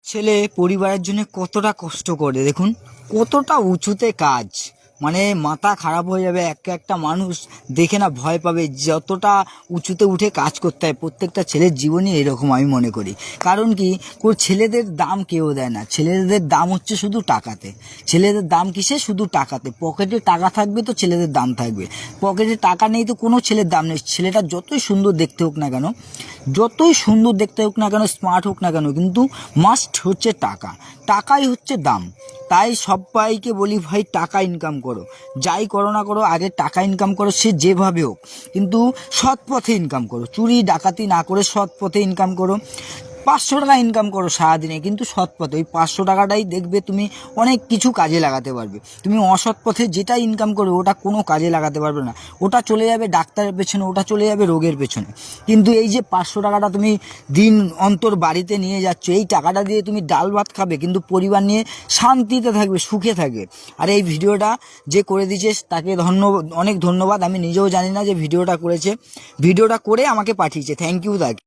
ছেলে পরিবারের জন্য কতটা কষ্ট করে দেখুন, কতটা উঁচুতে কাজ, মানে মাথা খারাপ হয়ে যাবে। একটা মানুষ দেখে না ভয় পাবে, যতটা উঁচুতে উঠে কাজ করতে হয়। প্রত্যেকটা ছেলের জীবনই এরকম আমি মনে করি। কারণ কি, ছেলেদের দাম কেউ দেয় না। ছেলেদের দাম হচ্ছে শুধু টাকাতে। ছেলেদের দাম কিসে? শুধু টাকাতে। পকেটে টাকা থাকবে তো ছেলেদের দাম থাকবে, পকেটে টাকা নেই তো কোনো ছেলের দাম নেই। ছেলেটা যতই সুন্দর দেখতে হোক না কেন, স্মার্ট হোক না কেন, কিন্তু মাস্ট হচ্ছে টাকা। টাকাই হচ্ছে দাম। তাই সবাইকে বলি, ভাই টাকা ইনকাম করো, যাই করো না করো, আগে টাকা ইনকাম করো, সে যেভাবে হোক, কিন্তু সৎ পথে ইনকাম করো। চুরি ডাকাতি না করে সৎ পথে ইনকাম করো। 500 টাকা ইনকাম করো সারাদিনে, কিন্তু সৎ পথে। ওই 500 টাকাটাই দেখবে তুমি অনেক কিছু কাজে লাগাতে পারবে। তুমি অসৎ পথে যেটা ইনকাম করো ওটা কোনো কাজে লাগাতে পারবে না। ওটা চলে যাবে ডাক্তারের পেছনে, ওটা চলে যাবে রোগের পেছনে। কিন্তু এই যে 500 টাকাটা তুমি দিন অন্তর বাড়িতে নিয়ে যাচ্ছ, এই টাকাটা দিয়ে তুমি ডাল ভাত খাবে, কিন্তু পরিবার নিয়ে শান্তিতে থাকবে, সুখে থাকবে। আর এই ভিডিওটা যে করে দিয়েছে তাকে অনেক ধন্যবাদ। আমি নিজেও জানি না যে ভিডিওটা করেছে, ভিডিওটা করে আমাকে পাঠিয়েছে। থ্যাংক ইউ তাকে।